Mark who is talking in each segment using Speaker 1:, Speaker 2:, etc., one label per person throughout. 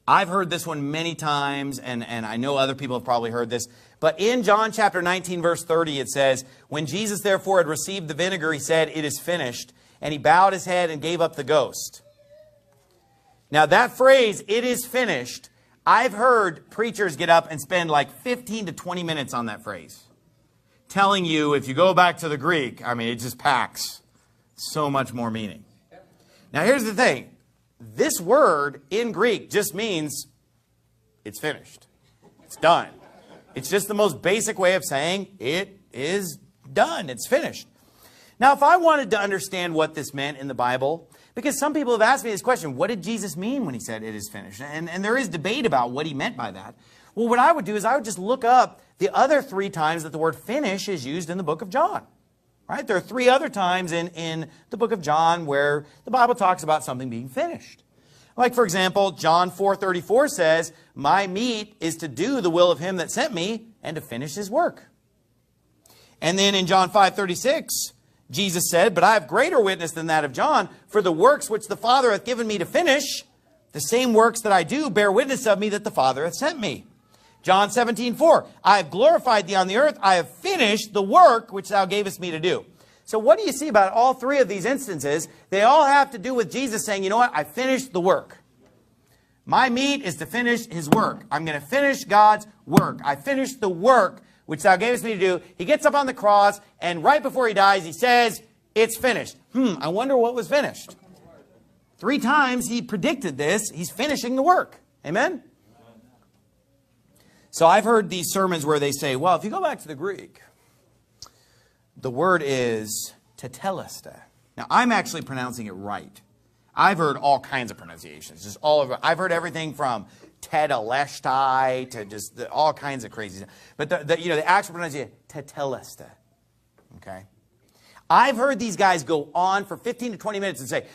Speaker 1: I've heard this one many times, and I know other people have probably heard this. But in John chapter 19, verse 30, it says, when Jesus therefore had received the vinegar, he said, it is finished. And he bowed his head and gave up the ghost. Now that phrase, it is finished, I've heard preachers get up and spend like 15 to 20 minutes on that phrase. Telling you, if you go back to the Greek, I mean, it just packs so much more meaning. Now here's the thing. This word in Greek just means it's finished. It's done. It's just the most basic way of saying it is done. It's finished. Now, if I wanted to understand what this meant in the Bible, because some people have asked me this question, what did Jesus mean when he said it is finished? And there is debate about what he meant by that. Well, what I would do is I would just look up the other 3 times that the word finish is used in the book of John. Right? There are 3 other times in the book of John where the Bible talks about something being finished. Like, for example, John 4:34 says, my meat is to do the will of him that sent me and to finish his work. And then in John 5:36, Jesus said, but I have greater witness than that of John, for the works which the Father hath given me to finish, the same works that I do bear witness of me that the Father hath sent me. John 17:4, I have glorified thee on the earth, I have finished the work which thou gavest me to do. So what do you see about all 3 of these instances? They all have to do with Jesus saying, you know what, I finished the work. My meat is to finish his work. I'm going to finish God's work. I finished the work which thou gavest me to do. He gets up on the cross, and right before he dies, he says, it's finished. I wonder what was finished. 3 times he predicted this. He's finishing the work. Amen? So I've heard these sermons where they say, well, if you go back to the Greek, the word is tetelestai. Now, I'm actually pronouncing it right. I've heard all kinds of pronunciations. Just all over. I've heard everything from tetelestai to just all kinds of crazy stuff. But the actual pronunciation, tetelestai. Okay? I've heard these guys go on for 15 to 20 minutes and say,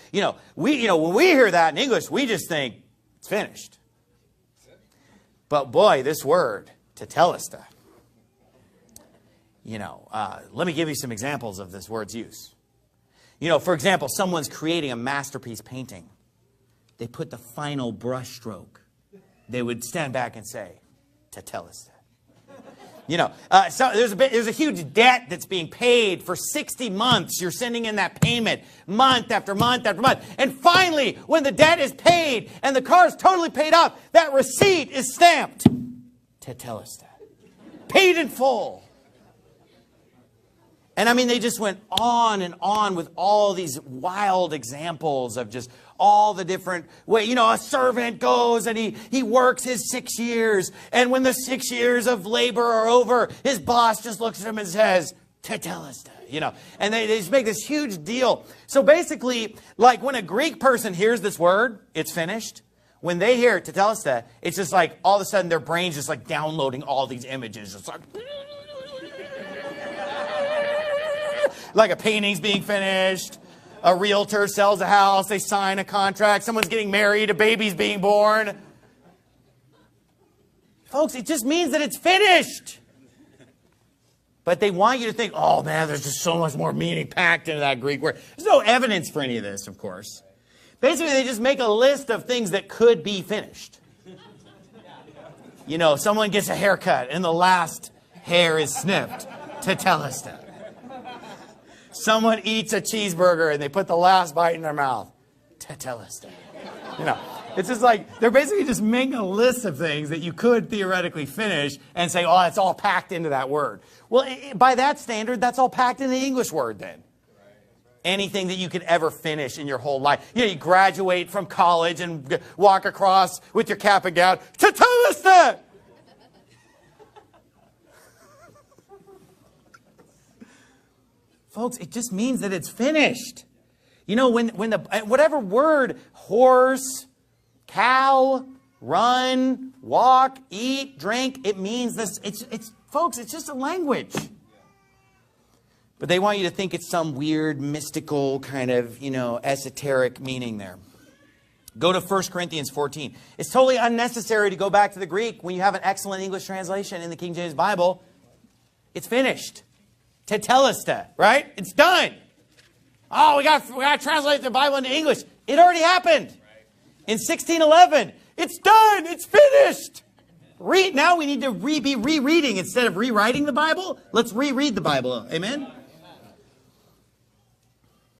Speaker 1: when we hear that in English, we just think it's finished. But boy, this word, tetelestai. Let me give you some examples of this word's use. For example, someone's creating a masterpiece painting. They put the final brush stroke. They would stand back and say, tetelestai. So there's a huge debt that's being paid for 60 months. You're sending in that payment month after month after month. And finally, when the debt is paid and the car is totally paid off, that receipt is stamped. Tetelestai. Paid in full. And I mean, they just went on and on with all these wild examples of just all the different ways. A servant goes and he works his 6 years. And when the 6 years of labor are over, his boss just looks at him and says, tetelestai, And they just make this huge deal. So basically, like when a Greek person hears this word, it's finished. When they hear tetelestai, it's just like all of a sudden their brain's just like downloading all these images. It's like a painting's being finished. A realtor sells a house. They sign a contract. Someone's getting married. A baby's being born. Folks, it just means that it's finished. But they want you to think, oh man, there's just so much more meaning packed into that Greek word. There's no evidence for any of this, of course. Basically, they just make a list of things that could be finished. Someone gets a haircut and the last hair is snipped. Tetelestai. Someone eats a cheeseburger and they put the last bite in their mouth. Tetelestai. It's just like, they're basically just making a list of things that you could theoretically finish and say, oh, it's all packed into that word. Well, by that standard, that's all packed in the English word then. Anything that you could ever finish in your whole life. You graduate from college and walk across with your cap and gown. Tetelestai! Folks, it just means that it's finished. When whatever word, horse, cow, run, walk, eat, drink, it means this. Folks, it's just a language. But they want you to think it's some weird, mystical kind of, esoteric meaning there. Go to 1 Corinthians 14. It's totally unnecessary to go back to the Greek when you have an excellent English translation in the King James Bible. It's finished. Tetelestai, right? It's done. Oh, we got to translate the Bible into English. It already happened. In 1611, it's done. It's finished. Now we need to be rereading instead of rewriting the Bible. Let's reread the Bible. Amen?